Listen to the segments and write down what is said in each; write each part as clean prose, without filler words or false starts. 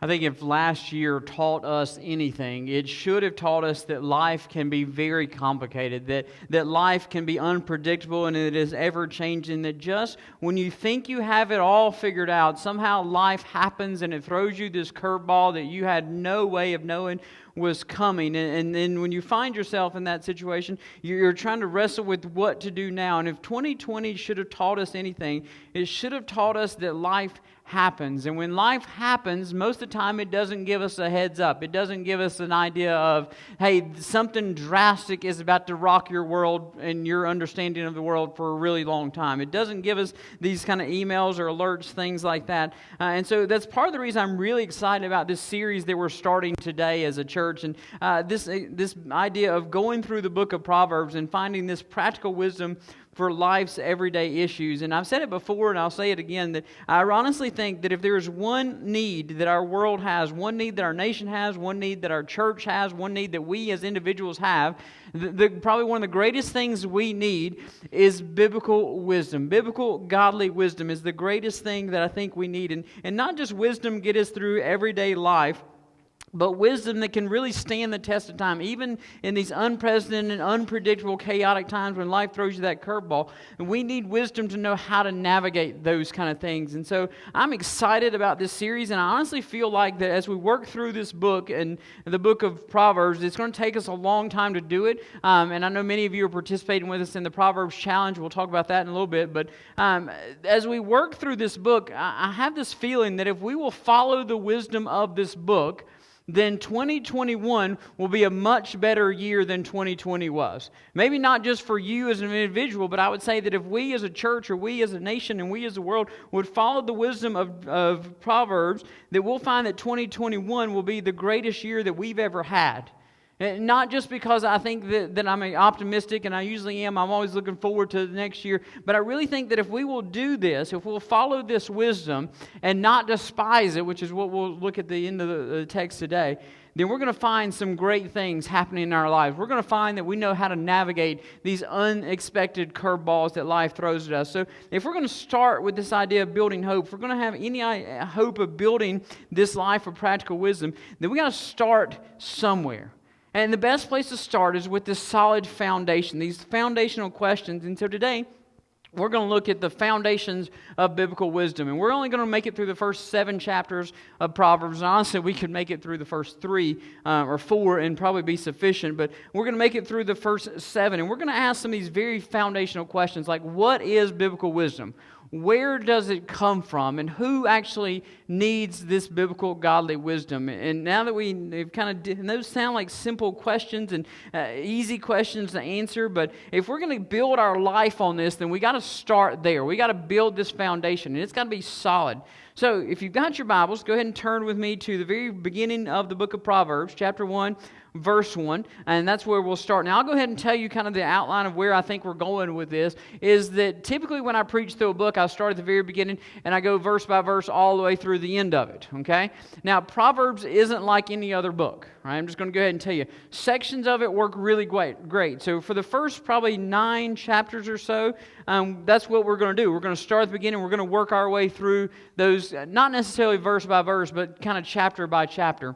I think if last year taught us anything, it should have taught us that life can be very complicated, that life can be unpredictable and it is ever-changing, that just when you think you have it all figured out, somehow life happens and it throws you this curveball that you had no way of knowing was coming. And then when you find yourself in that situation, you're trying to wrestle with what to do now. And if 2020 should have taught us anything, it should have taught us that life happens. And when life happens, most of the time it doesn't give us a heads up. It doesn't give us an idea of, hey, something drastic is about to rock your world and your understanding of the world for a really long time. It doesn't give us these kind of emails or alerts, things like that. And so that's part of the reason I'm really excited about this series that we're starting today as a church. And this idea of going through the book of Proverbs and finding this practical wisdom for life's everyday issues. And I've said it before and I'll say it again, that I honestly think that if there is one need that our world has, one need that our nation has, one need that our church has, one need that we as individuals have, probably one of the greatest things we need is biblical wisdom. Biblical, godly wisdom is the greatest thing that I think we need. And not just wisdom get us through everyday life, but wisdom that can really stand the test of time, even in these unprecedented, unpredictable, chaotic times when life throws you that curveball. And we need wisdom to know how to navigate those kind of things. And so I'm excited about this series, and I honestly feel like that as we work through this book and the book of Proverbs, it's going to take us a long time to do it. And I know many of you are participating with us in the Proverbs Challenge. We'll talk about that in a little bit. But as we work through this book, I have this feeling that if we will follow the wisdom of this book, then 2021 will be a much better year than 2020 was. Maybe not just for you as an individual, but I would say that if we as a church or we as a nation and we as a world would follow the wisdom of Proverbs, that we'll find that 2021 will be the greatest year that we've ever had. And not just because I think that I'm optimistic, and I usually am. I'm always looking forward to the next year. But I really think that if we will do this, if we'll follow this wisdom and not despise it, which is what we'll look at the end of the text today, then we're going to find some great things happening in our lives. We're going to find that we know how to navigate these unexpected curveballs that life throws at us. So if we're going to start with this idea of building hope, if we're going to have any hope of building this life of practical wisdom, then we got to start somewhere. And the best place to start is with this solid foundation, these foundational questions. And so today, we're going to look at the foundations of biblical wisdom. And we're only going to make it through the first 7 chapters of Proverbs. And honestly, we could make it through the first 3 or 4 and probably be sufficient. But we're going to make it through the first 7. And we're going to ask some of these very foundational questions like, what is biblical wisdom? Where does it come from? And who actually needs this biblical godly wisdom? And now that we've kind of, and those sound like simple questions and easy questions to answer, but if we're going to build our life on this, then we got to start there. We got to build this foundation, and it's got to be solid. So if you've got your Bibles, go ahead and turn with me to the very beginning of the book of Proverbs, chapter 1, verse 1, and that's where we'll start. Now, I'll go ahead and tell you kind of the outline of where I think we're going with this, is that typically when I preach through a book, I start at the very beginning, and I go verse by verse all the way through the end of it, okay? Now, Proverbs isn't like any other book, right? I'm just going to go ahead and tell you. Sections of it work really great. So for the first probably 9 chapters or so, that's what we're going to do. We're going to start at the beginning, we're going to work our way through those, not necessarily verse by verse, but kind of chapter by chapter.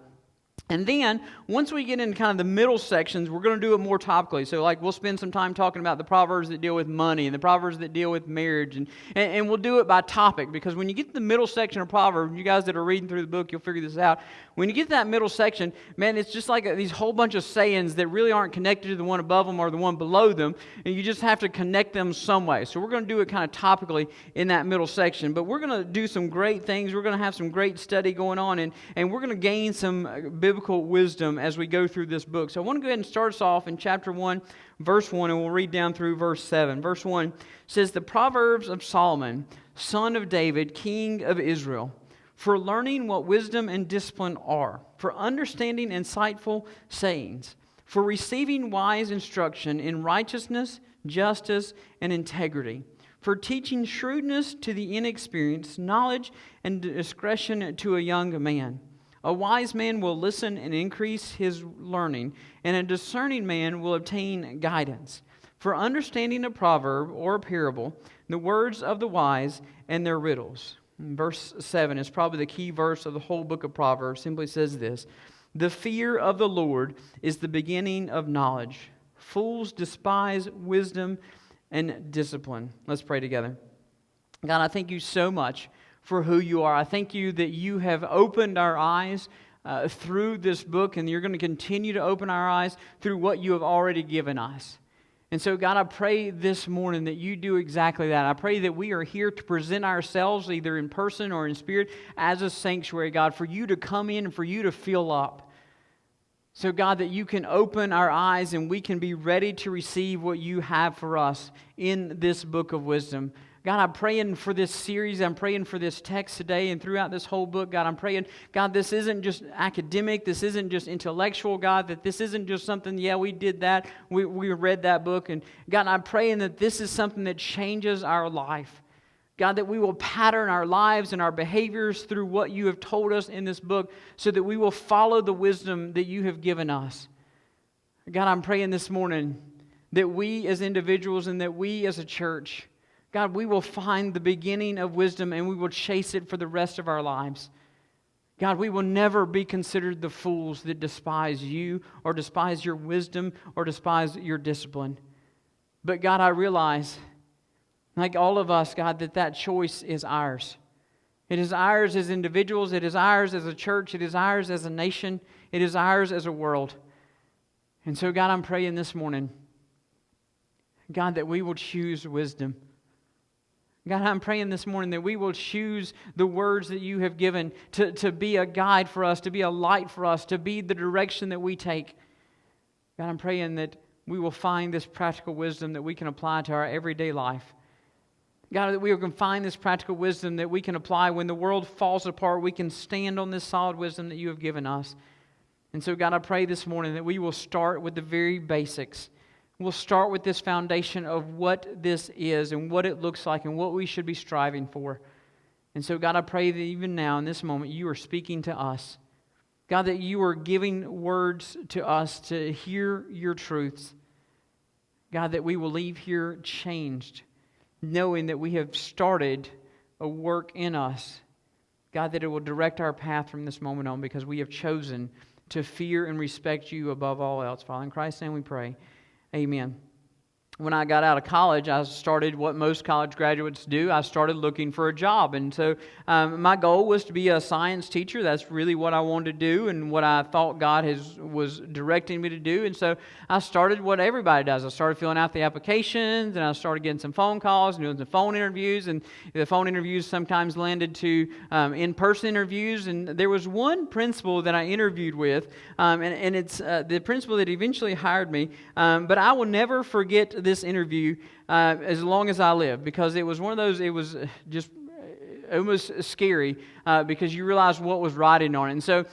And then, once we get into kind of the middle sections, we're going to do it more topically. So, like, we'll spend some time talking about the Proverbs that deal with money and the Proverbs that deal with marriage. And we'll do it by topic. Because when you get to the middle section of Proverbs, you guys that are reading through the book, you'll figure this out. When you get to that middle section, man, it's just like these whole bunch of sayings that really aren't connected to the one above them or the one below them. And you just have to connect them some way. So, we're going to do it kind of topically in that middle section. But we're going to do some great things. We're going to have some great study going on. And we're going to gain some biblical wisdom as we go through this book. So I want to go ahead and start us off in chapter 1, verse 1, and we'll read down through verse 7. Verse 1 says, "The Proverbs of Solomon, son of David, king of Israel, for learning what wisdom and discipline are, for understanding insightful sayings, for receiving wise instruction in righteousness, justice, and integrity, for teaching shrewdness to the inexperienced, knowledge and discretion to a young man. A wise man will listen and increase his learning, and a discerning man will obtain guidance. For understanding a proverb or a parable, the words of the wise and their riddles." Verse 7 is probably the key verse of the whole book of Proverbs. Simply says this: "The fear of the Lord is the beginning of knowledge. Fools despise wisdom and discipline." Let's pray together. God, I thank you so much for who you are. I thank you that you have opened our eyes through this book, and you're going to continue to open our eyes through what you have already given us. And so, God, I pray this morning that you do exactly that. I pray that we are here to present ourselves, either in person or in spirit, as a sanctuary, God, for you to come in and for you to fill up. So, God, that you can open our eyes and we can be ready to receive what you have for us in this book of wisdom. God, I'm praying for this series. I'm praying for this text today and throughout this whole book. God, I'm praying, God, this isn't just academic. This isn't just intellectual, God, that this isn't just something, yeah, we did that. We read that book. And God, I'm praying that this is something that changes our life. God, that we will pattern our lives and our behaviors through what you have told us in this book so that we will follow the wisdom that you have given us. God, I'm praying this morning that we as individuals and that we as a church, God, we will find the beginning of wisdom and we will chase it for the rest of our lives. God, we will never be considered the fools that despise you or despise your wisdom or despise your discipline. But God, I realize, like all of us, God, that choice is ours. It is ours as individuals. It is ours as a church. It is ours as a nation. It is ours as a world. And so, God, I'm praying this morning, God, that we will choose wisdom. God, I'm praying this morning that we will choose the words that you have given to be a guide for us, to be a light for us, to be the direction that we take. God, I'm praying that we will find this practical wisdom that we can apply to our everyday life. God, that we can find this practical wisdom that we can apply when the world falls apart. We can stand on this solid wisdom that you have given us. And so, God, I pray this morning that we will start with the very basics. We'll start with this foundation of what this is and what it looks like and what we should be striving for. And so, God, I pray that even now in this moment you are speaking to us. God, that you are giving words to us to hear your truths. God, that we will leave here changed, knowing that we have started a work in us. God, that it will direct our path from this moment on because we have chosen to fear and respect you above all else. Father, in Christ's name we pray. Amen. When I got out of college, I started what most college graduates do. I started looking for a job. And so my goal was to be a science teacher. That's really what I wanted to do and what I thought God was directing me to do. And so I started what everybody does. I started filling out the applications, and I started getting some phone calls and doing some phone interviews. And the phone interviews sometimes landed to in-person interviews. And there was one principal that I interviewed with, and it's the principal that eventually hired me. But I will never forget this interview as long as I live, because it was one of those, it was just almost scary because you realize what was writing on it. And so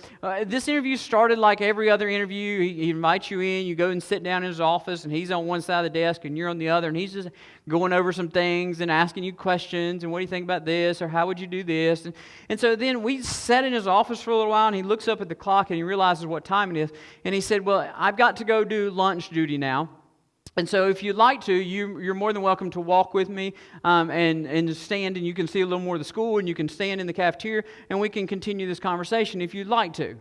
this interview started like every other interview. He invites you in, you go and sit down in his office, and he's on one side of the desk and you're on the other, and he's just going over some things and asking you questions, and what do you think about this, or how would you do this? And so then we sat in his office for a little while, and he looks up at the clock and he realizes what time it is, and he said, "Well, I've got to go do lunch duty now. And so if you'd like to, you're more than welcome to walk with me and stand, and you can see a little more of the school, and you can stand in the cafeteria, and we can continue this conversation if you'd like to."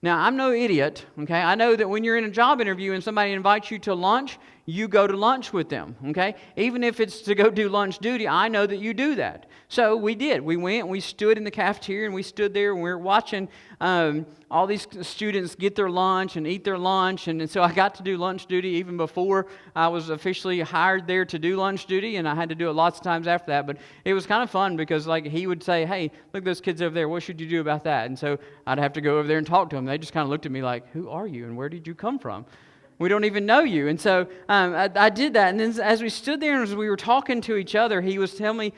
Now, I'm no idiot, okay? I know that when you're in a job interview and somebody invites you to lunch, you go to lunch with them, okay? Even if it's to go do lunch duty, I know that you do that. So we did. We went and we stood in the cafeteria, and we stood there, and we were watching all these students get their lunch and eat their lunch. And so I got to do lunch duty even before I was officially hired there to do lunch duty, and I had to do it lots of times after that. But it was kind of fun because like he would say, "Hey, look at those kids over there. What should you do about that?" And so I'd have to go over there and talk to them. They just kind of looked at me like, "Who are you and where did you come from? We don't even know you." And so I did that. And then as we stood there and as we were talking to each other, he was telling me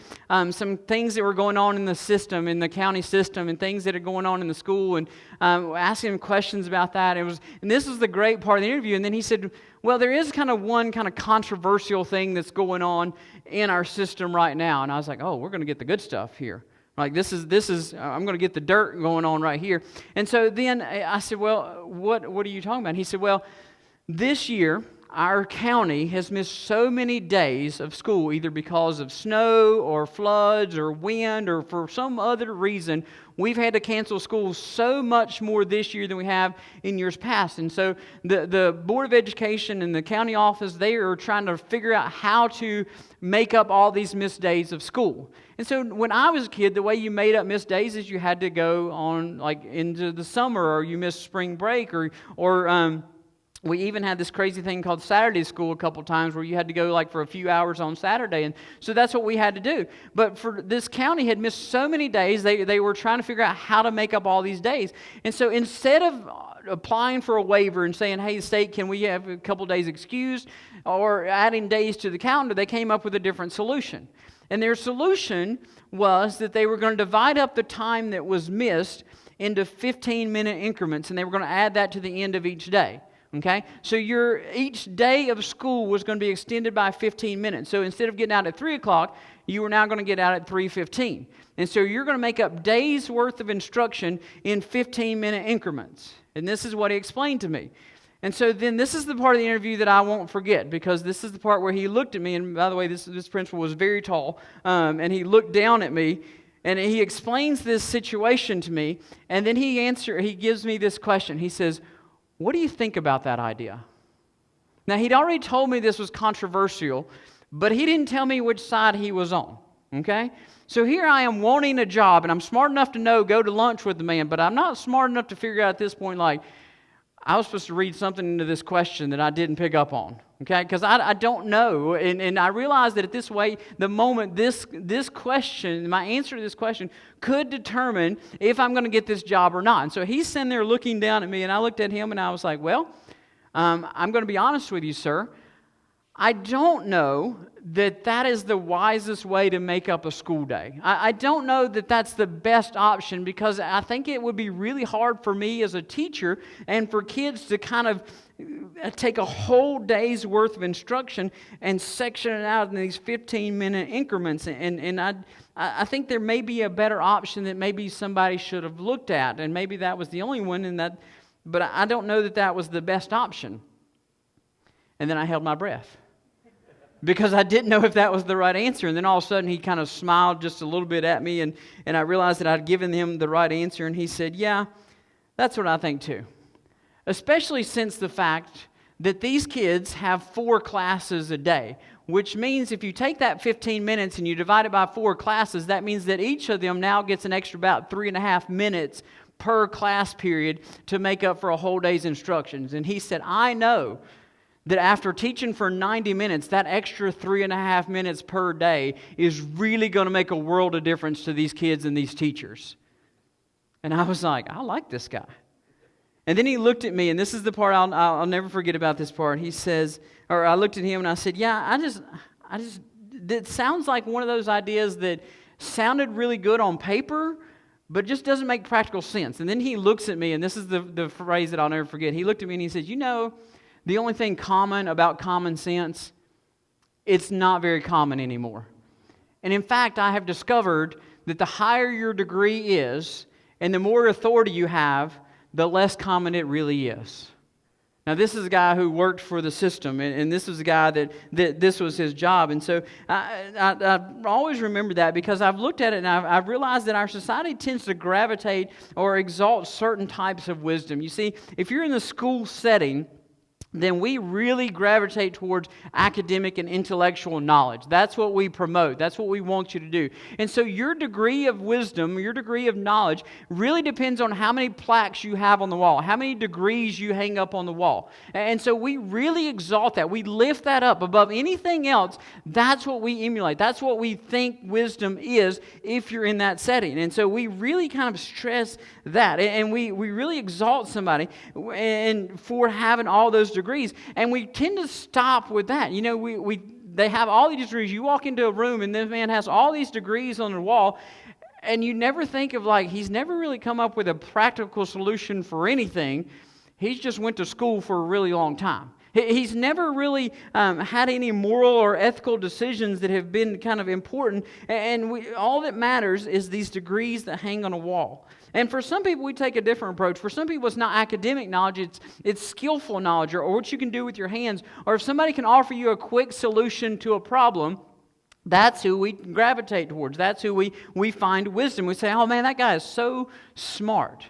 some things that were going on in the system, in the county system, and things that are going on in the school, and asking him questions about that. And this was the great part of the interview. And then he said, "Well, there is kind of one kind of controversial thing that's going on in our system right now." And I was like, "Oh, we're going to get the good stuff here. Like this is I'm going to get the dirt going on right here." And so then I said, "Well, what are you talking about?" And he said, "Well, this year, our county has missed so many days of school, either because of snow or floods or wind or for some other reason. We've had to cancel school so much more this year than we have in years past. And so the Board of Education and the county office, they are trying to figure out how to make up all these missed days of school. And so when I was a kid, the way you made up missed days is you had to go on like into the summer, or you missed spring break, or we even had this crazy thing called Saturday school a couple times where you had to go like for a few hours on Saturday. And so that's what we had to do. But for this county had missed so many days, they were trying to figure out how to make up all these days. And so instead of applying for a waiver and saying, hey, state, can we have a couple days excused, or adding days to the calendar, they came up with a different solution. And their solution was that they were going to divide up the time that was missed into 15-minute increments, and they were going to add that to the end of each day. Okay, so each day of school was going to be extended by 15 minutes. So instead of getting out at 3 o'clock, you were now going to get out at 3:15. And so you're going to make up days worth of instruction in 15-minute increments. And this is what he explained to me. And so then this is the part of the interview that I won't forget, because this is the part where he looked at me. And by the way, this principal was very tall, and he looked down at me. And he explains this situation to me. And then he gives me this question. He says, what do you think about that idea? Now, he'd already told me this was controversial, but he didn't tell me which side he was on, okay? So here I am wanting a job, and I'm smart enough to know, go to lunch with the man, but I'm not smart enough to figure out at this point, like, I was supposed to read something into this question that I didn't pick up on, okay? Because I don't know, and I realized that at this way, the moment this question, my answer to this question, could determine if I'm going to get this job or not. And so he's sitting there looking down at me, and I looked at him, and I was like, well, I'm going to be honest with you, sir. I don't know that is the wisest way to make up a school day. I don't know that that's the best option, because I think it would be really hard for me as a teacher and for kids to kind of take a whole day's worth of instruction and section it out in these 15-minute increments. And I think there may be a better option that maybe somebody should have looked at, and maybe that was the only one, but I don't know that was the best option. And then I held my breath, because I didn't know if that was the right answer. And then all of a sudden he kind of smiled just a little bit at me, and I realized that I'd given him the right answer, and he said, yeah, that's what I think too. Especially since the fact that these kids have 4 classes a day, which means if you take that 15 minutes and you divide it by 4 classes, that means that each of them now gets an extra about 3.5 minutes per class period to make up for a whole day's instructions. And he said, I know that after teaching for 90 minutes, that extra 3.5 minutes per day is really going to make a world of difference to these kids and these teachers. And I was like, I like this guy. And then he looked at me, and this is the part I'll never forget about this part. He says, or I looked at him and I said, yeah, I just, it sounds like one of those ideas that sounded really good on paper, but just doesn't make practical sense. And then he looks at me, and this is the phrase that I'll never forget. He looked at me and he says, the only thing common about common sense, it's not very common anymore. And in fact, I have discovered that the higher your degree is and the more authority you have, the less common it really is. Now, this is a guy who worked for the system, and this is a guy that this was his job. And so I always remember that, because I've looked at it and I've realized that our society tends to gravitate or exalt certain types of wisdom. You see, if you're in the school setting, then we really gravitate towards academic and intellectual knowledge. That's what we promote. That's what we want you to do. And so your degree of wisdom, your degree of knowledge, really depends on how many plaques you have on the wall, how many degrees you hang up on the wall. And so we really exalt that. We lift that up above anything else. That's what we emulate. That's what we think wisdom is if you're in that setting. And so we really kind of stress that. And we really exalt somebody and for having all those degrees, and we tend to stop with that. They have all these degrees. You walk into a room and this man has all these degrees on the wall, and you never think of he's never really come up with a practical solution for anything. He's just went to school for a really long time. He's never really had any moral or ethical decisions that have been kind of important. And all that matters is these degrees that hang on a wall. And for some people, we take a different approach. For some people, it's not academic knowledge, it's skillful knowledge, or what you can do with your hands. Or if somebody can offer you a quick solution to a problem, that's who we gravitate towards. That's who we find wisdom. We say, oh man, that guy is so smart.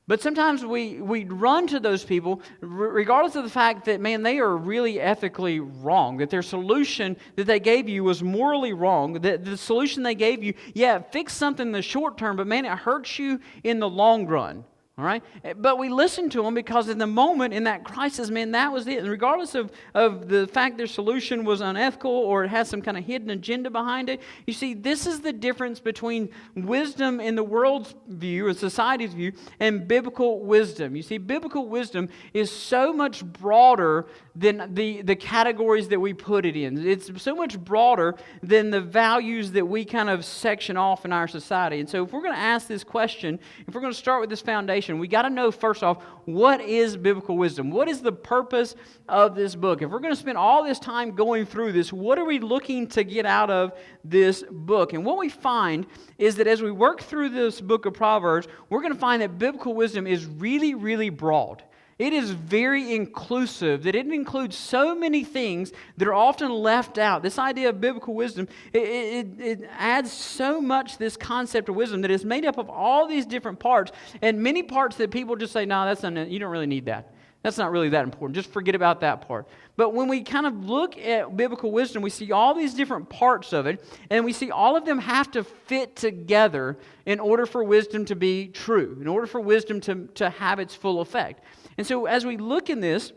But sometimes we run to those people regardless of the fact that, man, they are really ethically wrong, that their solution that they gave you was morally wrong, that the solution they gave you, yeah, it fixed something in the short term, but man, it hurts you in the long run. All right? But we listen to them because in the moment, in that crisis, man, that was it. And regardless of the fact their solution was unethical or it has some kind of hidden agenda behind it, you see, this is the difference between wisdom in the world's view or society's view and biblical wisdom. You see, biblical wisdom is so much broader than the categories that we put it in. It's so much broader than the values that we kind of section off in our society. And so if we're going to ask this question, if we're going to start with this foundation, we got to know first off, what is biblical wisdom? What is the purpose of this book? If we're going to spend all this time going through this, what are we looking to get out of this book? And what we find is that as we work through this book of Proverbs, we're going to find that biblical wisdom is really, really broad. It is very inclusive, that it includes so many things that are often left out. This idea of biblical wisdom, it adds so much this concept of wisdom that is made up of all these different parts, and many parts that people just say, no, you don't really need that. That's not really that important. Just forget about that part. But when we kind of look at biblical wisdom, we see all these different parts of it, and we see all of them have to fit together in order for wisdom to be true, in order for wisdom to have its full effect. And so as we look in this,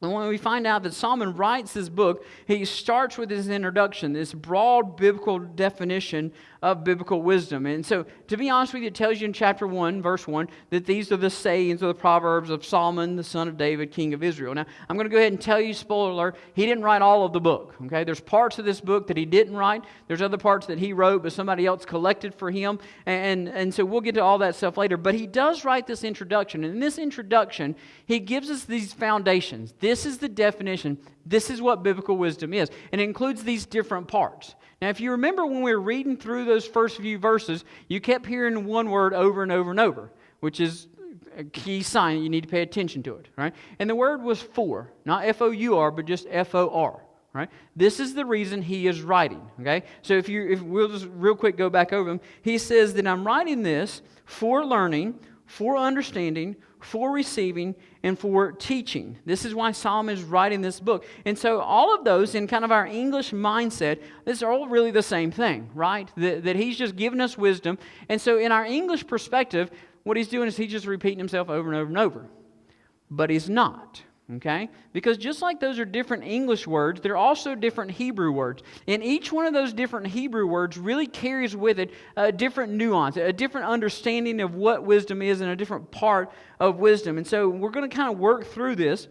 and when we find out that Solomon writes this book, he starts with his introduction, this broad biblical definition of biblical wisdom. And so, to be honest with you, it tells you in chapter 1, verse 1, that these are the sayings or the Proverbs of Solomon, the son of David, king of Israel. Now, I'm going to go ahead and tell you, spoiler alert, he didn't write all of the book. Okay, there's parts of this book that he didn't write. There's other parts that he wrote, but somebody else collected for him. And so we'll get to all that stuff later. But he does write this introduction. And in this introduction, he gives us these foundations. This is the definition. This is what biblical wisdom is. And it includes these different parts. Now, if you remember when we were reading through those first few verses, you kept hearing one word over and over and over, which is a key sign. You need to pay attention to it, right? And the word was for, not F-O-U-R, but just F-O-R, right? This is the reason he is writing, okay? So if we'll just real quick go back over them, he says that I'm writing this for learning, for understanding, for receiving, and for teaching. This is why Solomon is writing this book. And so all of those in kind of our English mindset, these are all really the same thing, right? That he's just giving us wisdom. And so in our English perspective, what he's doing is he's just repeating himself over and over and over. But he's not. Okay? Because just like those are different English words, they're also different Hebrew words. And each one of those different Hebrew words really carries with it a different nuance, a different understanding of what wisdom is and a different part of wisdom. And so we're going to kind of work through this.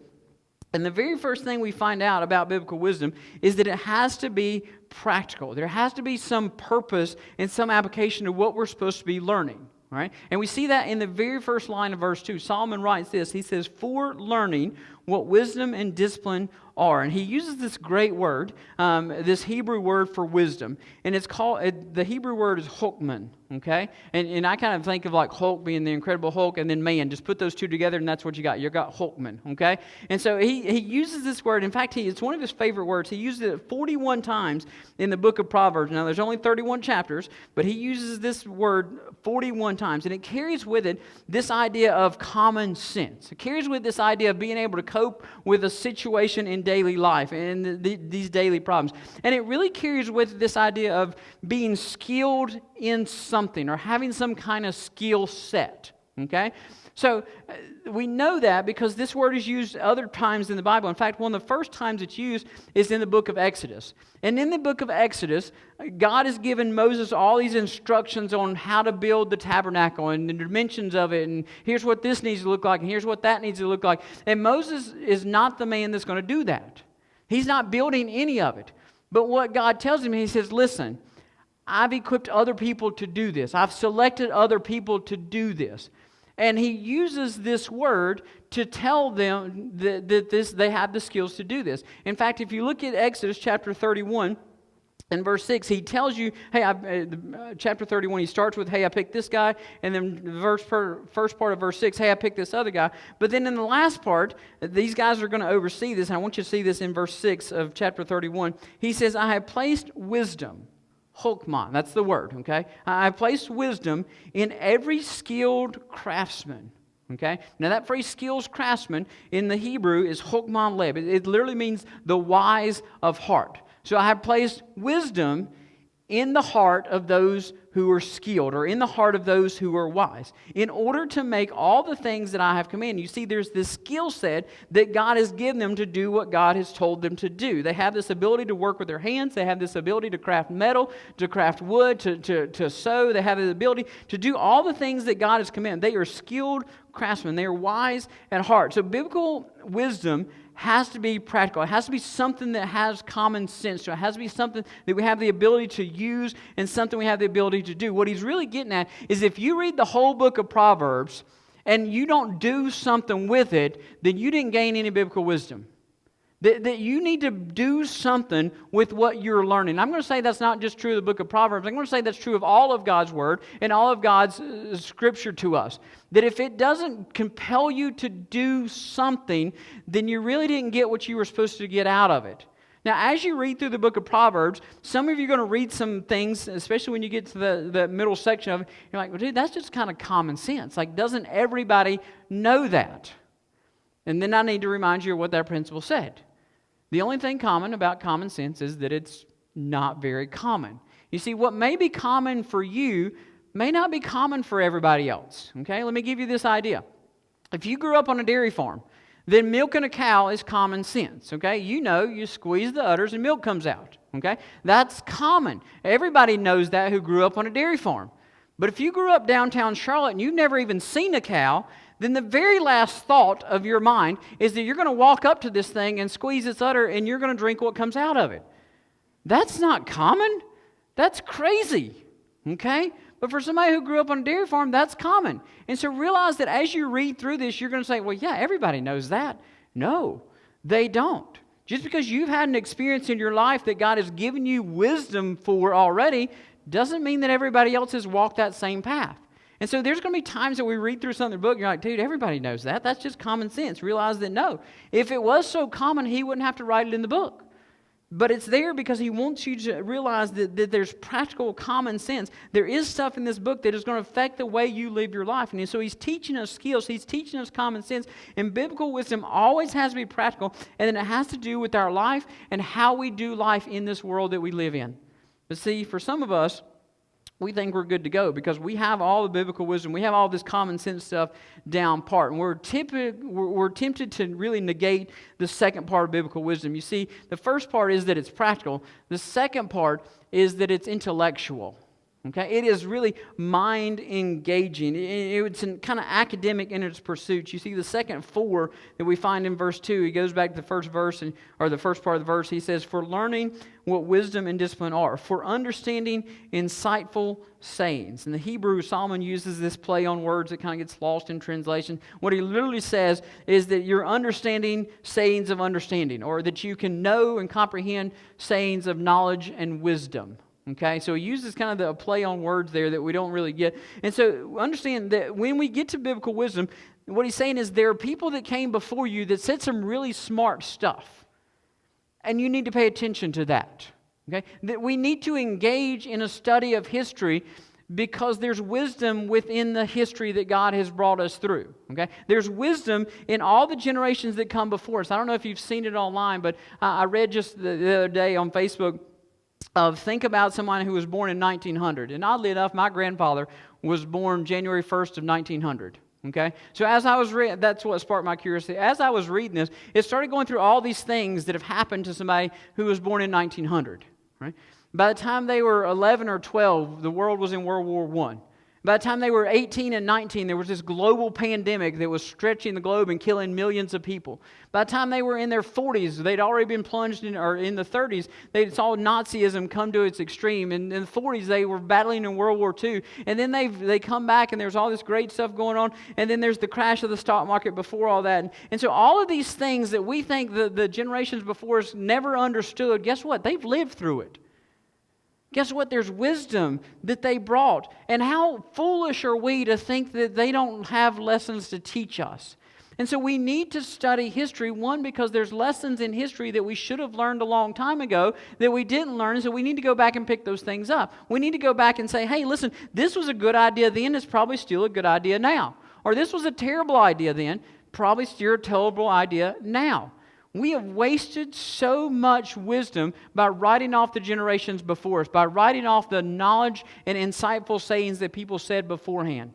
And the very first thing we find out about biblical wisdom is that it has to be practical. There has to be some purpose and some application of what we're supposed to be learning. Right? And we see that in the very first line of verse 2. Solomon writes this. He says, for learning what wisdom and discipline are. And he uses this great word, this Hebrew word for wisdom. And it's called, the Hebrew word is hokman. Okay? And I kind of think of like Hulk being the Incredible Hulk and then man. Just put those two together and that's what you got. You got Hulkman. Okay? And so he uses this word. In fact, it's one of his favorite words. He uses it 41 times in the book of Proverbs. Now, there's only 31 chapters, but he uses this word 41 times. And it carries with it this idea of common sense. It carries with this idea of being able to cope with a situation in daily life and these daily problems. And it really carries with this idea of being skilled in something or having some kind of skill set. Okay? So we know that because this word is used other times in the Bible. In fact, one of the first times it's used is in the book of Exodus. And in the book of Exodus, God has given Moses all these instructions on how to build the tabernacle and the dimensions of it. And here's what this needs to look like and here's what that needs to look like. And Moses is not the man that's going to do that. He's not building any of it. But what God tells him, he says, listen, I've equipped other people to do this. I've selected other people to do this. And he uses this word to tell them that they have the skills to do this. In fact, if you look at Exodus chapter 31, in verse 6, he tells you, chapter 31, he starts with, hey, I picked this guy. And then the first part of verse 6, hey, I picked this other guy. But then in the last part, these guys are going to oversee this. And I want you to see this in verse 6 of chapter 31. He says, I have placed wisdom, chokmah, that's the word, okay? I have placed wisdom in every skilled craftsman. Okay? Now that phrase, skills craftsman, in the Hebrew is chokmah leb. It literally means the wise of heart. So I have placed wisdom in the heart of those who are skilled, or in the heart of those who are wise, in order to make all the things that I have commanded. You see, there's this skill set that God has given them to do what God has told them to do. They have this ability to work with their hands. They have this ability to craft metal, to craft wood, to sew. They have the ability to do all the things that God has commanded. They are skilled craftsmen. They are wise at heart. So biblical wisdom has to be practical. It has to be something that has common sense. So it has to be something that we have the ability to use and something we have the ability to do. What he's really getting at is if you read the whole book of Proverbs and you don't do something with it, then you didn't gain any biblical wisdom. That you need to do something with what you're learning. I'm going to say that's not just true of the book of Proverbs. I'm going to say that's true of all of God's Word and all of God's Scripture to us. That if it doesn't compel you to do something, then you really didn't get what you were supposed to get out of it. Now, as you read through the book of Proverbs, some of you are going to read some things, especially when you get to the middle section of it, you're like, well, dude, that's just kind of common sense. Like, doesn't everybody know that? And then I need to remind you of what that principle said. The only thing common about common sense is that it's not very common. You see, what may be common for you may not be common for everybody else. Okay, let me give you this idea. If you grew up on a dairy farm, then milking a cow is common sense. Okay, you squeeze the udders and milk comes out. Okay, that's common. Everybody knows that who grew up on a dairy farm. But if you grew up downtown Charlotte and you've never even seen a cow, then the very last thought of your mind is that you're going to walk up to this thing and squeeze its udder and you're going to drink what comes out of it. That's not common. That's crazy. Okay? But for somebody who grew up on a dairy farm, that's common. And so realize that as you read through this, you're going to say, well, yeah, everybody knows that. No, they don't. Just because you've had an experience in your life that God has given you wisdom for already doesn't mean that everybody else has walked that same path. And so there's going to be times that we read through something in the book, and you're like, dude, everybody knows that. That's just common sense. Realize that no. If it was so common, he wouldn't have to write it in the book. But it's there because he wants you to realize that there's practical common sense. There is stuff in this book that is going to affect the way you live your life. And so he's teaching us skills. He's teaching us common sense. And biblical wisdom always has to be practical. And then it has to do with our life and how we do life in this world that we live in. But see, for some of us, we think we're good to go because we have all the biblical wisdom. We have all this common sense stuff down pat. And we're tempted to really negate the second part of biblical wisdom. You see, the first part is that it's practical. The second part is that it's intellectual. Okay, it is really mind engaging. It's kind of academic in its pursuits. You see the second four that we find in verse 2. He goes back to the first verse, or the first part of the verse. He says, for learning what wisdom and discipline are, for understanding insightful sayings. In the Hebrew, Solomon uses this play on words that kind of gets lost in translation. What he literally says is that you're understanding sayings of understanding, or that you can know and comprehend sayings of knowledge and wisdom. Okay, so he uses kind of the play on words there that we don't really get. And so understand that when we get to biblical wisdom, what he's saying is there are people that came before you that said some really smart stuff. And you need to pay attention to that. Okay, that we need to engage in a study of history because there's wisdom within the history that God has brought us through. Okay, there's wisdom in all the generations that come before us. I don't know if you've seen it online, but I read just the other day on Facebook think about someone who was born in 1900. And oddly enough, my grandfather was born January 1st of 1900. Okay? So as I was reading, that's what sparked my curiosity. As I was reading this, it started going through all these things that have happened to somebody who was born in 1900. Right? By the time they were 11 or 12, the world was in World War I. By the time they were 18 and 19, there was this global pandemic that was stretching the globe and killing millions of people. By the time they were in their 40s, they'd already been plunged in, or in the 30s, they saw Nazism come to its extreme. And in the 40s, they were battling in World War II. And then they come back, and there's all this great stuff going on. And then there's the crash of the stock market before all that. And so all of these things that we think the generations before us never understood, guess what? They've lived through it. Guess what? There's wisdom that they brought. And how foolish are we to think that they don't have lessons to teach us? And so we need to study history, one, because there's lessons in history that we should have learned a long time ago that we didn't learn, and so we need to go back and pick those things up. We need to go back and say, hey, listen, this was a good idea then, it's probably still a good idea now. Or this was a terrible idea then, probably still a terrible idea now. We have wasted so much wisdom by writing off the generations before us, by writing off the knowledge and insightful sayings that people said beforehand.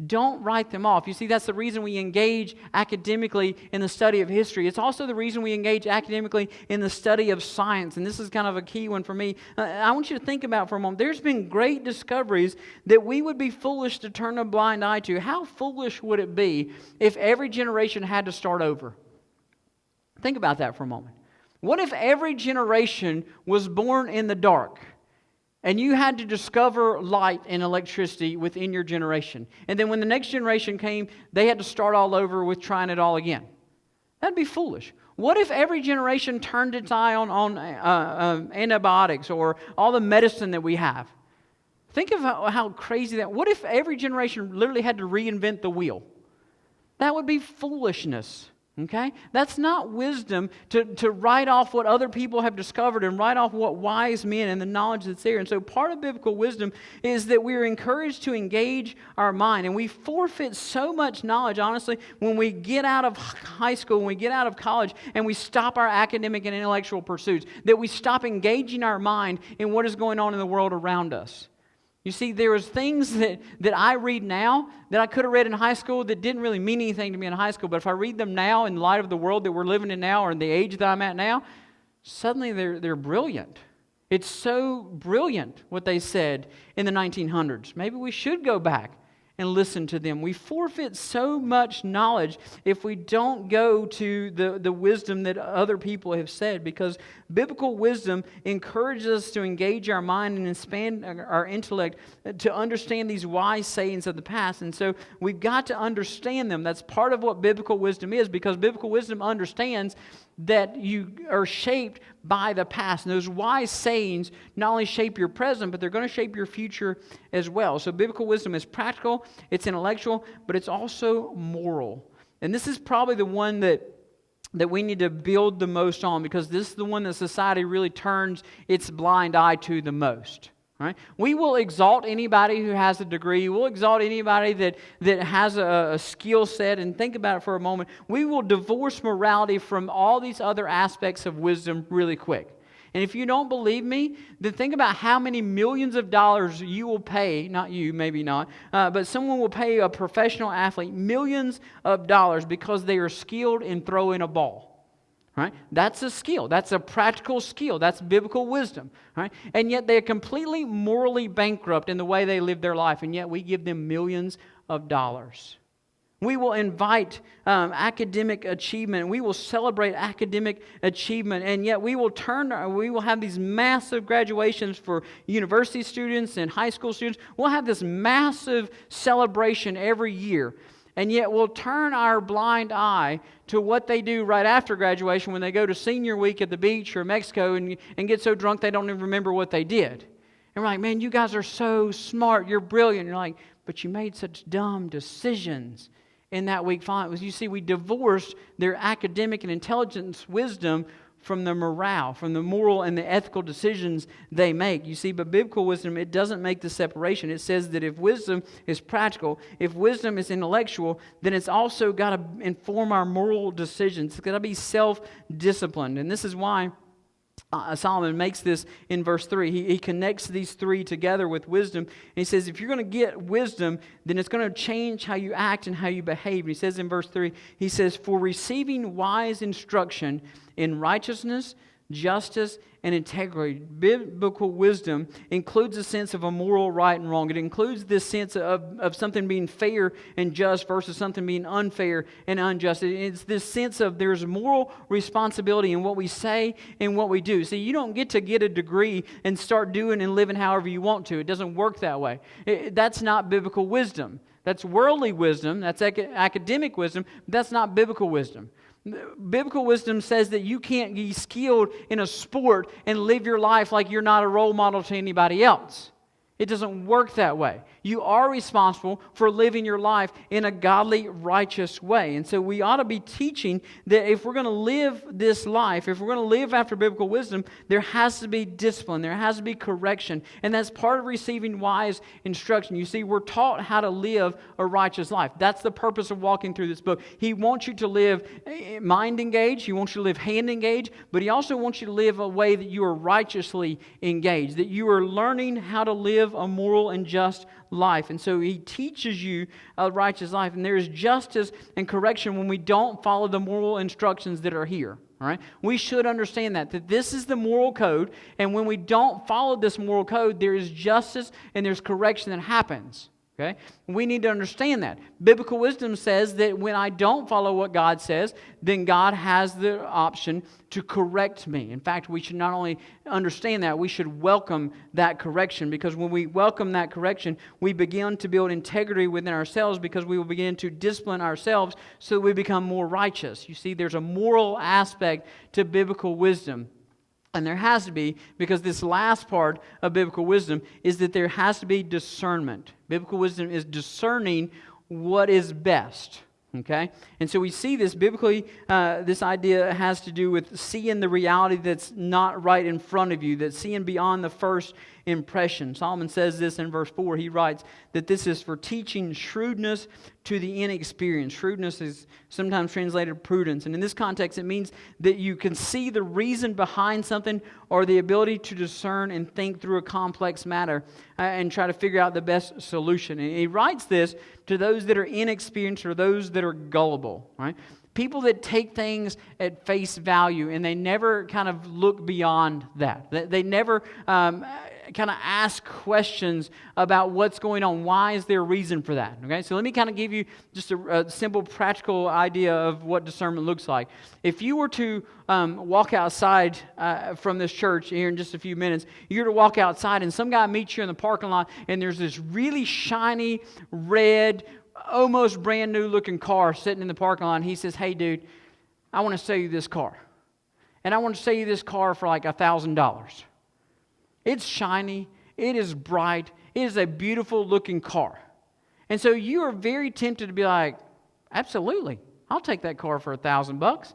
Don't write them off. You see, that's the reason we engage academically in the study of history. It's also the reason we engage academically in the study of science, and this is kind of a key one for me. I want you to think about for a moment. There's been great discoveries that we would be foolish to turn a blind eye to. How foolish would it be if every generation had to start over? Think about that for a moment. What if every generation was born in the dark and you had to discover light and electricity within your generation? And then when the next generation came, they had to start all over with trying it all again. That'd be foolish. What if every generation turned its eye on antibiotics or all the medicine that we have? Think of how crazy that. What if every generation literally had to reinvent the wheel? That would be foolishness. Okay? That's not wisdom to write off what other people have discovered and write off what wise men and the knowledge that's there. And so part of biblical wisdom is that we're encouraged to engage our mind. And we forfeit so much knowledge, honestly, when we get out of high school, when we get out of college, and we stop our academic and intellectual pursuits, that we stop engaging our mind in what is going on in the world around us. You see, there was things that I read now that I could have read in high school that didn't really mean anything to me in high school. But if I read them now in light of the world that we're living in now or in the age that I'm at now, suddenly they're brilliant. It's so brilliant what they said in the 1900s. Maybe we should go back and listen to them. We forfeit so much knowledge if we don't go to the wisdom that other people have said, because biblical wisdom encourages us to engage our mind and expand our intellect to understand these wise sayings of the past. And so we've got to understand them. That's part of what biblical wisdom is, because biblical wisdom understands that you are shaped by the past. And those wise sayings not only shape your present, but they're going to shape your future as well. So biblical wisdom is practical, it's intellectual, but it's also moral. And this is probably the one that we need to build the most on, because this is the one that society really turns its blind eye to the most. Right? We will exalt anybody who has a degree. We'll exalt anybody that has a skill set. And think about it for a moment. We will divorce morality from all these other aspects of wisdom really quick. And if you don't believe me, then think about how many millions of dollars you will pay, not you, maybe not, but someone will pay a professional athlete millions of dollars because they are skilled in throwing a ball. Right? That's a skill. That's a practical skill. That's biblical wisdom. Right? And yet they're completely morally bankrupt in the way they live their life, and yet we give them millions of dollars. We will invite academic achievement. We will celebrate academic achievement, and yet we will have these massive graduations for university students and high school students. We'll have this massive celebration every year. And yet we'll turn our blind eye to what they do right after graduation when they go to senior week at the beach or Mexico and get so drunk they don't even remember what they did. And we're like, man, you guys are so smart. You're brilliant. And you're like, but you made such dumb decisions in that week. You see, we divorced their academic and intelligence wisdom from the morale, from the moral and the ethical decisions they make. You see, but biblical wisdom, it doesn't make the separation. It says that if wisdom is practical, if wisdom is intellectual, then it's also got to inform our moral decisions. It's got to be self-disciplined. And this is why Solomon makes this in verse 3. He connects these three together with wisdom. And he says, if you're going to get wisdom, then it's going to change how you act and how you behave. And he says in verse 3, he says, for receiving wise instruction in righteousness, justice, and integrity. Biblical wisdom includes a sense of a moral right and wrong. It includes this sense of something being fair and just versus something being unfair and unjust. It's this sense of there's moral responsibility in what we say and what we do. See, you don't get a degree and start doing and living however you want to. It doesn't work that way. That's not biblical wisdom. That's worldly wisdom. That's academic wisdom. But that's not biblical wisdom. Biblical wisdom says that you can't be skilled in a sport and live your life like you're not a role model to anybody else. It doesn't work that way. You are responsible for living your life in a godly, righteous way. And so we ought to be teaching that if we're going to live this life, if we're going to live after biblical wisdom, there has to be discipline. There has to be correction. And that's part of receiving wise instruction. You see, we're taught how to live a righteous life. That's the purpose of walking through this book. He wants you to live mind engaged. He wants you to live hand engaged. But He also wants you to live a way that you are righteously engaged, that you are learning how to live a moral and just life. And so He teaches you a righteous life. And there is justice and correction when we don't follow the moral instructions that are here. All right? We should understand that this is the moral code. And when we don't follow this moral code, there is justice and there's correction that happens. Okay? We need to understand that. Biblical wisdom says that when I don't follow what God says, then God has the option to correct me. In fact, we should not only understand that, we should welcome that correction, because when we welcome that correction, we begin to build integrity within ourselves, because we will begin to discipline ourselves so that we become more righteous. You see, there's a moral aspect to biblical wisdom. And there has to be, because this last part of biblical wisdom is that there has to be discernment. Biblical wisdom is discerning what is best. Okay? And so we see this biblically, this idea has to do with seeing the reality that's not right in front of you, that's seeing beyond the first impression. Solomon says this in verse 4. He writes that this is for teaching shrewdness to the inexperienced. Shrewdness is sometimes translated prudence. And in this context, it means that you can see the reason behind something, or the ability to discern and think through a complex matter and try to figure out the best solution. And he writes this to those that are inexperienced or those that are gullible, right? People that take things at face value and they never kind of look beyond that. They never kind of ask questions about what's going on. Why is there a reason for that? Okay, so let me kind of give you just a simple practical idea of what discernment looks like. If you were to walk outside from this church here in just a few minutes, you're to walk outside and some guy meets you in the parking lot and there's this really shiny, red, almost brand new looking car sitting in the parking lot, and he says, "Hey dude, I want to sell you this car. And I want to sell you this car for like $1,000. It's shiny, it is bright, it is a beautiful looking car." And so you are very tempted to be like, "Absolutely, I'll take that car for $1,000.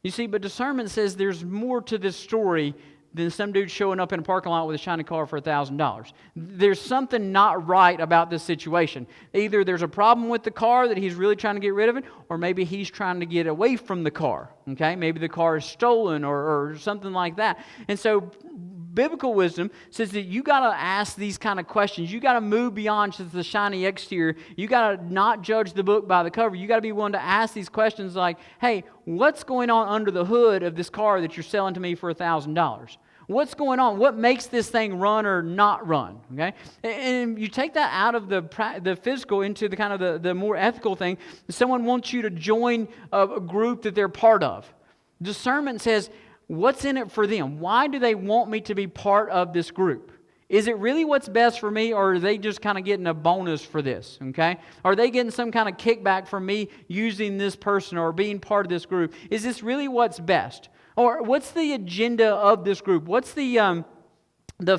You see, but discernment says there's more to this story than some dude showing up in a parking lot with a shiny car for $1,000. There's something not right about this situation. Either there's a problem with the car that he's really trying to get rid of it, or maybe he's trying to get away from the car. Okay, maybe the car is stolen or something like that. And so biblical wisdom says that you got to ask these kind of questions. You got to move beyond just the shiny exterior. You got to not judge the book by the cover. You got to be willing to ask these questions like, "Hey, what's going on under the hood of this car that you're selling to me for $1,000? What's going on? What makes this thing run or not run?" Okay, and you take that out of the physical into the kind of the more ethical thing. Someone wants you to join a group that they're part of. Discernment says, what's in it for them? Why do they want me to be part of this group? Is it really what's best for me, or are they just kind of getting a bonus for this? Okay, are they getting some kind of kickback from me using this person or being part of this group? Is this really what's best? Or what's the agenda of this group? What's the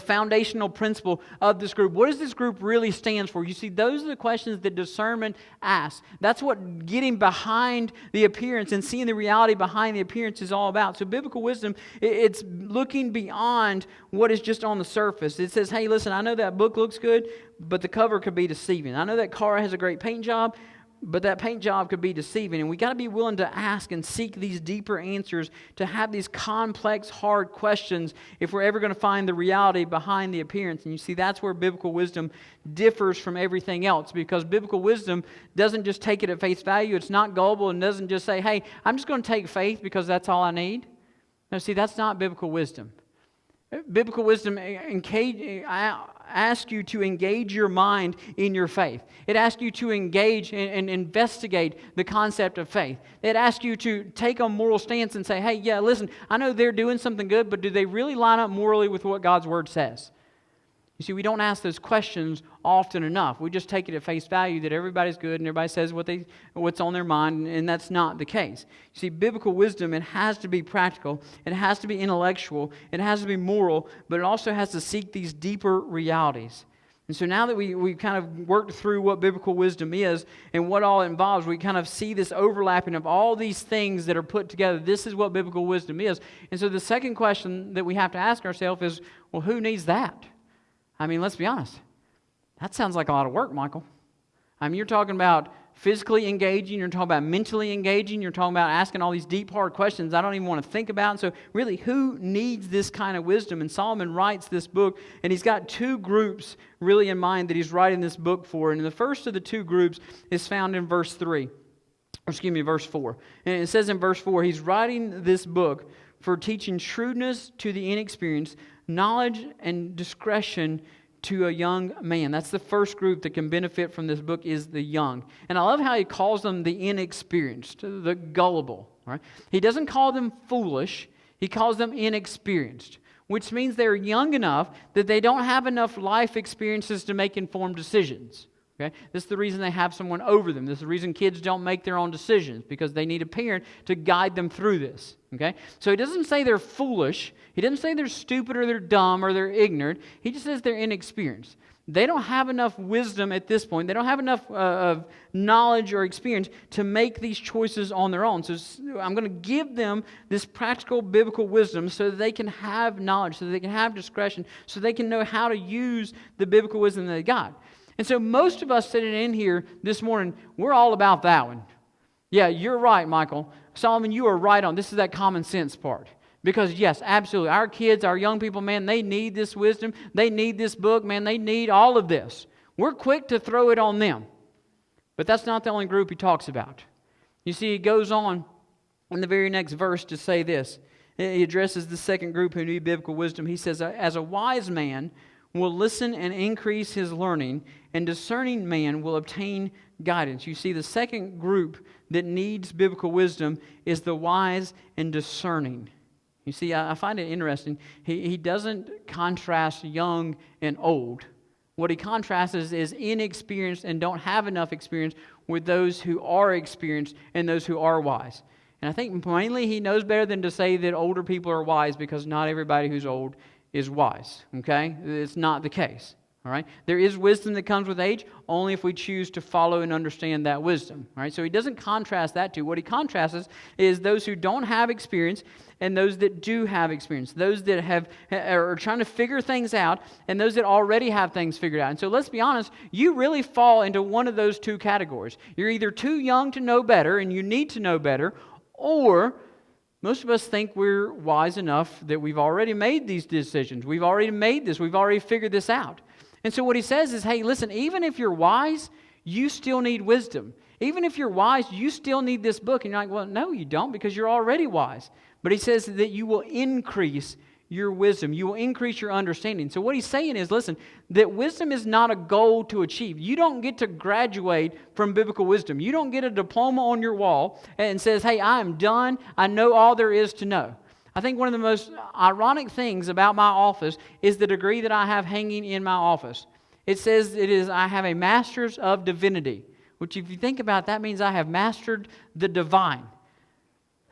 foundational principle of this group? What does this group really stand for? You see, those are the questions that discernment asks. That's what getting behind the appearance and seeing the reality behind the appearance is all about. So biblical wisdom, it's looking beyond what is just on the surface. It says, "Hey, listen, I know that book looks good, but the cover could be deceiving. I know that car has a great paint job, but that paint job could be deceiving." And we got to be willing to ask and seek these deeper answers, to have these complex, hard questions if we're ever going to find the reality behind the appearance. And you see, that's where biblical wisdom differs from everything else, because biblical wisdom doesn't just take it at face value. It's not gullible and doesn't just say, "Hey, I'm just going to take faith because that's all I need." No, see, that's not biblical wisdom. Biblical wisdom asks you to engage your mind in your faith. It asks you to engage and investigate the concept of faith. It asks you to take a moral stance and say, hey, yeah, listen, I know they're doing something good, but do they really line up morally with what God's Word says? You see, we don't ask those questions often enough. We just take it at face value that everybody's good and everybody says what's on their mind, and that's not the case. You see, biblical wisdom, it has to be practical, it has to be intellectual, it has to be moral, but it also has to seek these deeper realities. And so now that we kind of worked through what biblical wisdom is and what all it involves, we kind of see this overlapping of all these things that are put together. This is what biblical wisdom is. And so the second question that we have to ask ourselves is, well, who needs that? I mean, let's be honest. That sounds like a lot of work, Michael. I mean, you're talking about physically engaging, you're talking about mentally engaging, you're talking about asking all these deep, hard questions I don't even want to think about. And so really, who needs this kind of wisdom? And Solomon writes this book, and he's got two groups really in mind that he's writing this book for. And the first of the two groups is found in verse 4. And it says in verse 4, he's writing this book for teaching shrewdness to the inexperienced, knowledge and discretion to a young man. That's the first group that can benefit from this book, is the young. And I love how he calls them the inexperienced, the gullible. Right? He doesn't call them foolish, he calls them inexperienced, which means they're young enough that they don't have enough life experiences to make informed decisions. Okay? This is the reason they have someone over them. This is the reason kids don't make their own decisions, because they need a parent to guide them through this. Okay? So he doesn't say they're foolish. He doesn't say they're stupid or they're dumb or they're ignorant. He just says they're inexperienced. They don't have enough wisdom at this point. They don't have enough of knowledge or experience to make these choices on their own. So I'm going to give them this practical biblical wisdom so that they can have knowledge, so that they can have discretion, so they can know how to use the biblical wisdom that they got. And so most of us sitting in here this morning, we're all about that one. Yeah, you're right, Michael. Solomon, you are right on. This is that common sense part. Because yes, absolutely, our kids, our young people, man, they need this wisdom. They need this book, man. They need all of this. We're quick to throw it on them. But that's not the only group he talks about. You see, he goes on in the very next verse to say this. He addresses the second group who need biblical wisdom. He says, as a wise man will listen and increase his learning, and discerning man will obtain guidance. You see, the second group that needs biblical wisdom is the wise and discerning. You see, I find it interesting. He doesn't contrast young and old. What he contrasts is inexperienced and don't have enough experience with those who are experienced and those who are wise. And I think mainly he knows better than to say that older people are wise, because not everybody who's old is wise, okay? It's not the case, all right? There is wisdom that comes with age, only if we choose to follow and understand that wisdom, all right? So he doesn't contrast that to. What he contrasts is those who don't have experience and those that do have experience, those that are trying to figure things out and those that already have things figured out. And so let's be honest, you really fall into one of those two categories. You're either too young to know better and you need to know better, or most of us think we're wise enough that we've already made these decisions. We've already made this. We've already figured this out. And so what he says is, hey, listen, even if you're wise, you still need wisdom. Even if you're wise, you still need this book. And you're like, well, no, you don't, because you're already wise. But he says that you will increase your wisdom. You will increase your understanding. So what he's saying is, listen, that wisdom is not a goal to achieve. You don't get to graduate from biblical wisdom. You don't get a diploma on your wall and says, hey, I am done. I know all there is to know. I think one of the most ironic things about my office is the degree that I have hanging in my office. It says I have a master's of divinity, which if you think about it, that means I have mastered the divine.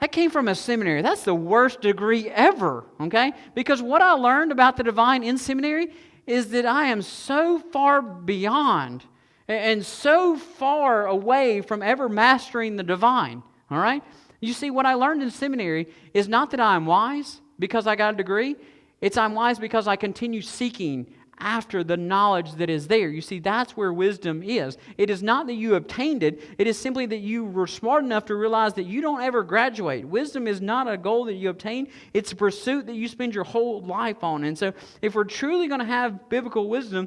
That came from a seminary. That's the worst degree ever, okay? Because what I learned about the divine in seminary is that I am so far beyond and so far away from ever mastering the divine, all right? You see, what I learned in seminary is not that I'm wise because I got a degree. It's I'm wise because I continue seeking after the knowledge that is there. You see, that's where wisdom is. It is not that you obtained it. It is simply that you were smart enough to realize that you don't ever graduate. Wisdom is not a goal that you obtain. It's a pursuit that you spend your whole life on. And so if we're truly going to have biblical wisdom,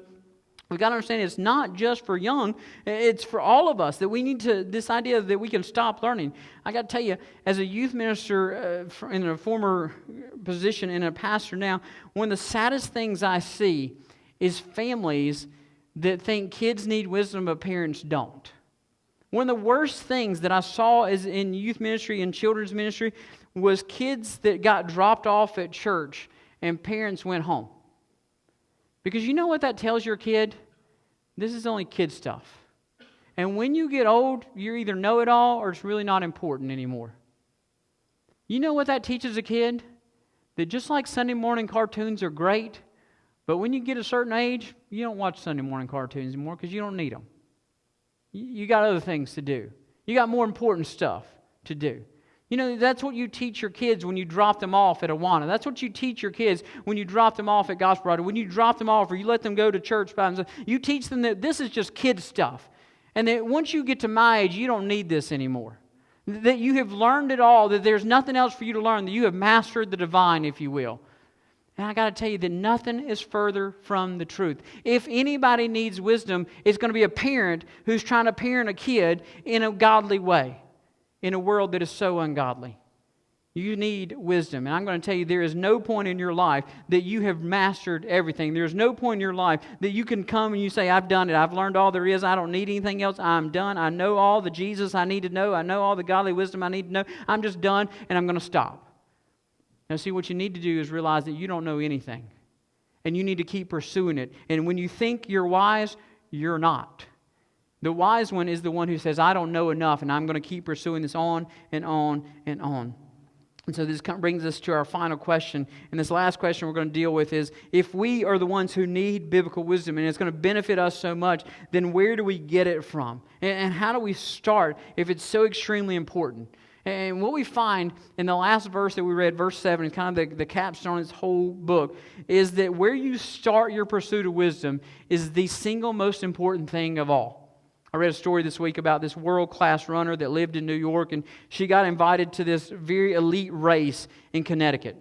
We've got to understand it's not just for young, it's for all of us, that we need to, this idea that we can stop learning. I got to tell you, as a youth minister in a former position and a pastor now, one of the saddest things I see is families that think kids need wisdom but parents don't. One of the worst things that I saw is in youth ministry and children's ministry was kids that got dropped off at church and parents went home. Because you know what that tells your kid? This is only kid stuff. And when you get old, you either know it all or it's really not important anymore. You know what that teaches a kid? That just like Sunday morning cartoons are great, but when you get a certain age, you don't watch Sunday morning cartoons anymore because you don't need them. You got other things to do. You got more important stuff to do. You know, that's what you teach your kids when you drop them off at Awana. That's what you teach your kids when you drop them off at Gospel Rider. When you drop them off or you let them go to church by themselves, you teach them that this is just kid stuff. And that once you get to my age, you don't need this anymore. That you have learned it all, that there's nothing else for you to learn, that you have mastered the divine, if you will. And I got to tell you that nothing is further from the truth. If anybody needs wisdom, it's going to be a parent who's trying to parent a kid in a godly way. In a world that is so ungodly. You need wisdom. And I'm going to tell you, there is no point in your life that you have mastered everything. There's no point in your life that you can come and you say, I've done it. I've learned all there is. I don't need anything else. I'm done. I know all the Jesus I need to know. I know all the godly wisdom I need to know. I'm just done and I'm going to stop. Now see, what you need to do is realize that you don't know anything. And you need to keep pursuing it. And when you think you're wise, you're not. The wise one is the one who says, I don't know enough, and I'm going to keep pursuing this on and on and on. And so this brings us to our final question. And this last question we're going to deal with is, if we are the ones who need biblical wisdom and it's going to benefit us so much, then where do we get it from? And how do we start if it's so extremely important? And what we find in the last verse that we read, verse 7, is kind of the capstone on this whole book, is that where you start your pursuit of wisdom is the single most important thing of all. I read a story this week about this world-class runner that lived in New York, and she got invited to this very elite race in Connecticut.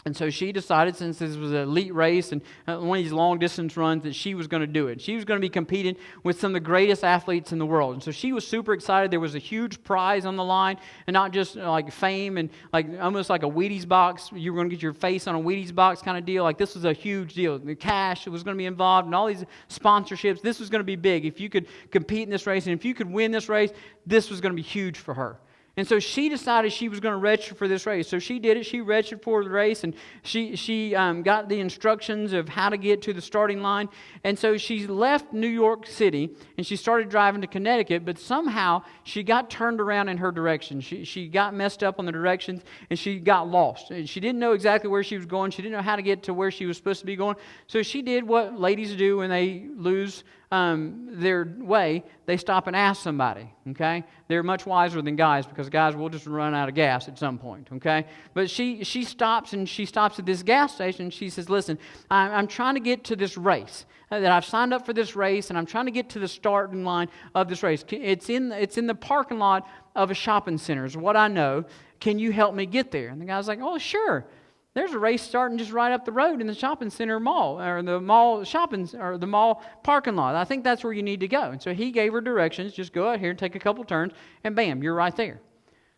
And so she decided, since this was an elite race and one of these long-distance runs, that she was going to do it. She was going to be competing with some of the greatest athletes in the world. And so she was super excited. There was a huge prize on the line, and not just like fame and like almost like a Wheaties box. You were going to get your face on a Wheaties box kind of deal. Like this was a huge deal. The cash was going to be involved and all these sponsorships. This was going to be big. If you could compete in this race and if you could win this race, this was going to be huge for her. And so she decided she was going to register for this race. So she did it. She registered for the race, and she got the instructions of how to get to the starting line. And so she left New York City, and she started driving to Connecticut, but somehow she got turned around in her direction. She got messed up on the directions, and she got lost. And she didn't know exactly where she was going. She didn't know how to get to where she was supposed to be going. So she did what ladies do when they lose their way. They stop and ask somebody, okay? They're much wiser than guys because guys will just run out of gas at some point, okay? But she stops at this gas station and she says, listen, I'm trying to get to this race. That I've signed up for this race and I'm trying to get to the starting line of this race. It's in the parking lot of a shopping center is what I know. Can you help me get there? And the guy's like, oh, sure. There's a race starting just right up the road in the shopping center mall, or the mall shopping, or the mall parking lot. I think that's where you need to go. And so he gave her directions. Just go out here and take a couple turns, and bam, you're right there.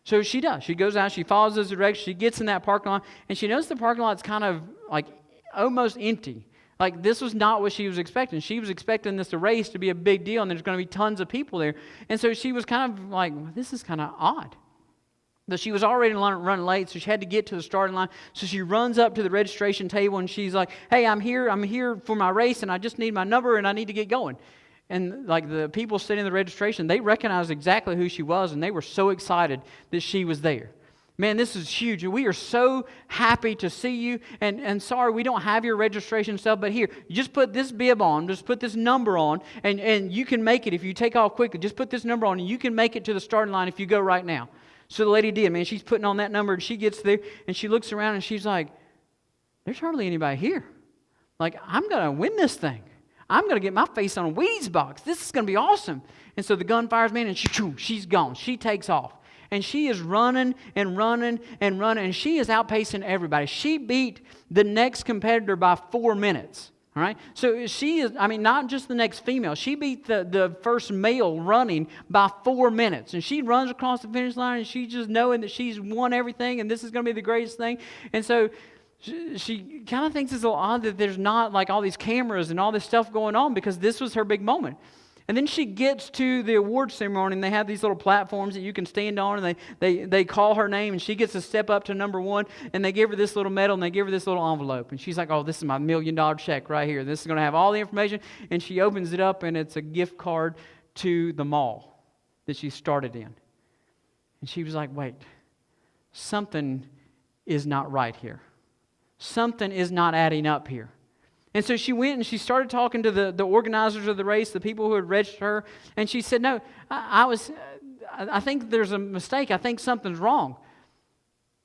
So she does. She goes out. She follows those directions. She gets in that parking lot, and she knows the parking lot's kind of like almost empty. Like this was not what she was expecting. She was expecting this race to be a big deal, and there's going to be tons of people there. And so she was kind of like, well, this is kind of odd. But she was already running late, so she had to get to the starting line. So she runs up to the registration table and she's like, hey, I'm here for my race and I just need my number and I need to get going. And like the people sitting in the registration, they recognized exactly who she was and they were so excited that she was there. Man, this is huge. We are so happy to see you. And sorry, we don't have your registration stuff, but here, you just put this bib on, just put this number on, and you can make it if you take off quickly. Just put this number on and you can make it to the starting line if you go right now. So the lady did, man. She's putting on that number, and she gets there, and she looks around, and she's like, there's hardly anybody here. Like, I'm going to win this thing. I'm going to get my face on a Wheaties box. This is going to be awesome. And so the gun fires, man, and she's gone. She takes off. And she is running and running and running, and she is outpacing everybody. She beat the next competitor by 4 minutes. All right? So she is, not just the next female. She beat the first male running by 4 minutes. And she runs across the finish line, and she's just knowing that she's won everything, and this is going to be the greatest thing. And so she kind of thinks it's a little odd that there's not like all these cameras and all this stuff going on, because this was her big moment. And then she gets to the award ceremony, and they have these little platforms that you can stand on, and they call her name, and she gets to step up to number 1, and they give her this little medal, and they give her this little envelope. And she's like, oh, this is my $1 million check right here. This is going to have all the information. And she opens it up, and it's a gift card to the mall that she started in. And she was like, wait, something is not right here. Something is not adding up here. And so she went and she started talking to the organizers of the race, the people who had registered her, and she said, no, I think there's a mistake. I think something's wrong.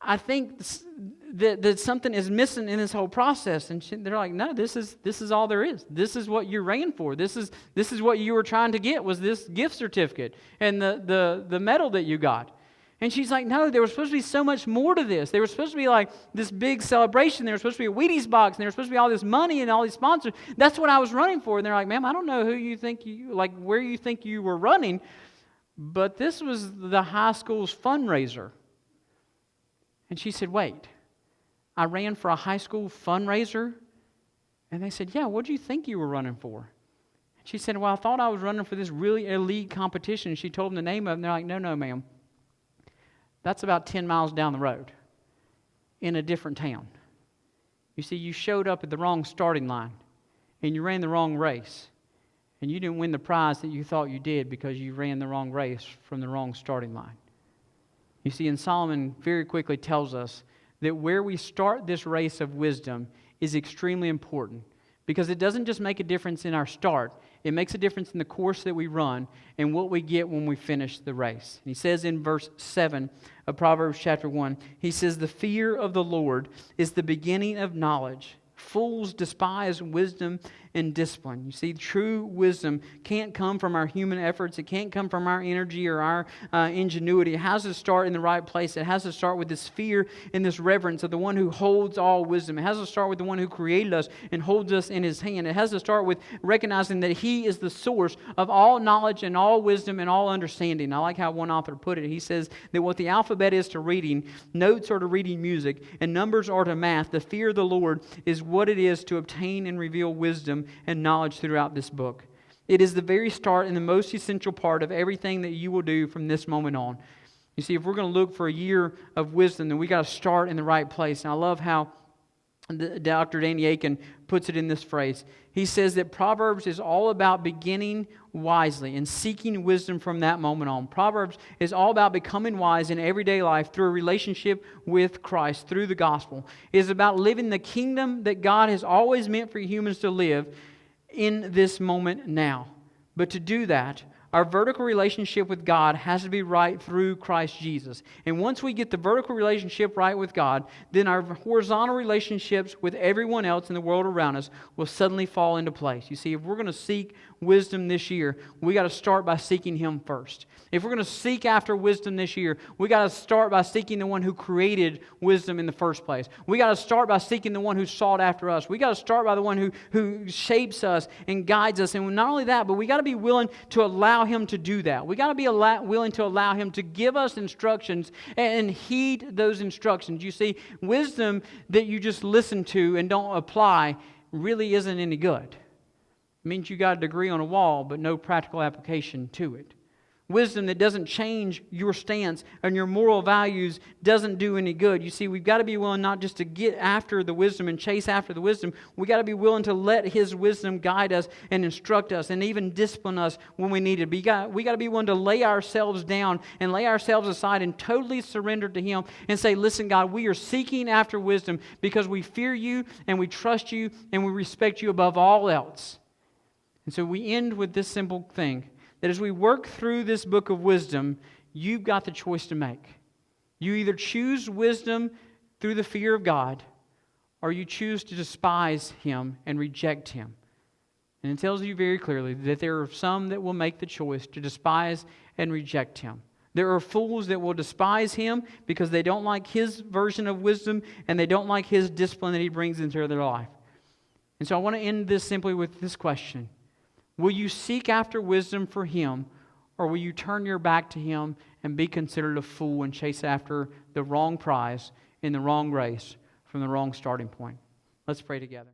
I think that something is missing in this whole process. And they're like, no, this is all there is. This is what you ran for. This is what you were trying to get, was this gift certificate and the medal that you got. And she's like, no, there was supposed to be so much more to this. There was supposed to be like this big celebration. There was supposed to be a Wheaties box, and there was supposed to be all this money and all these sponsors. That's what I was running for. And they're like, ma'am, I don't know where you think you were running, but this was the high school's fundraiser. And she said, wait, I ran for a high school fundraiser? And they said, yeah, what do you think you were running for? She said, well, I thought I was running for this really elite competition. And she told them the name of it, and they're like, no, ma'am. That's about 10 miles down the road in a different town. You see, you showed up at the wrong starting line, and you ran the wrong race, and you didn't win the prize that you thought you did because you ran the wrong race from the wrong starting line. You see, and Solomon very quickly tells us that where we start this race of wisdom is extremely important, because it doesn't just make a difference in our start. It makes a difference in the course that we run and what we get when we finish the race. And he says in verse 7 of Proverbs chapter 1, he says, the fear of the Lord is the beginning of knowledge. Fools despise wisdom and discipline. You see, true wisdom can't come from our human efforts. It can't come from our energy or our ingenuity. It has to start in the right place. It has to start with this fear and this reverence of the one who holds all wisdom. It has to start with the one who created us and holds us in His hand. It has to start with recognizing that He is the source of all knowledge and all wisdom and all understanding. I like how one author put it. He says that what the alphabet is to reading, notes are to reading music, and numbers are to math, the fear of the Lord is what it is to obtain and reveal wisdom and knowledge throughout this book. It is the very start and the most essential part of everything that you will do from this moment on. You see, if we're going to look for a year of wisdom, then we got to start in the right place. And I love how Dr. Danny Aiken puts it in this phrase. He says that Proverbs is all about beginning wisely and seeking wisdom from that moment on. Proverbs is all about becoming wise in everyday life through a relationship with Christ, through the gospel. It is about living the kingdom that God has always meant for humans to live in this moment now. But to do that, our vertical relationship with God has to be right through Christ Jesus. And once we get the vertical relationship right with God, then our horizontal relationships with everyone else in the world around us will suddenly fall into place. You see, if we're going to seek wisdom this year, we got to start by seeking Him first. If we're going to seek after wisdom this year, we got to start by seeking the one who created wisdom in the first place. We got to start by seeking the one who sought after us. We got to start by the one who shapes us and guides us. And not only that, but we got to be willing to allow Him to do that. We got to be willing to allow Him to give us instructions and heed those instructions. You see, wisdom that you just listen to and don't apply really isn't any good. It means you got a degree on a wall, but no practical application to it. Wisdom that doesn't change your stance and your moral values doesn't do any good. You see, we've got to be willing not just to get after the wisdom and chase after the wisdom. We've got to be willing to let His wisdom guide us and instruct us and even discipline us when we need it. We got to be willing to lay ourselves down and lay ourselves aside and totally surrender to Him and say, listen, God, we are seeking after wisdom because we fear You and we trust You and we respect You above all else. And so we end with this simple thing, that as we work through this book of wisdom, you've got the choice to make. You either choose wisdom through the fear of God, or you choose to despise Him and reject Him. And it tells you very clearly that there are some that will make the choice to despise and reject Him. There are fools that will despise Him because they don't like His version of wisdom and they don't like His discipline that He brings into their life. And so I want to end this simply with this question. Will you seek after wisdom for Him, or will you turn your back to Him and be considered a fool and chase after the wrong prize in the wrong race from the wrong starting point? Let's pray together.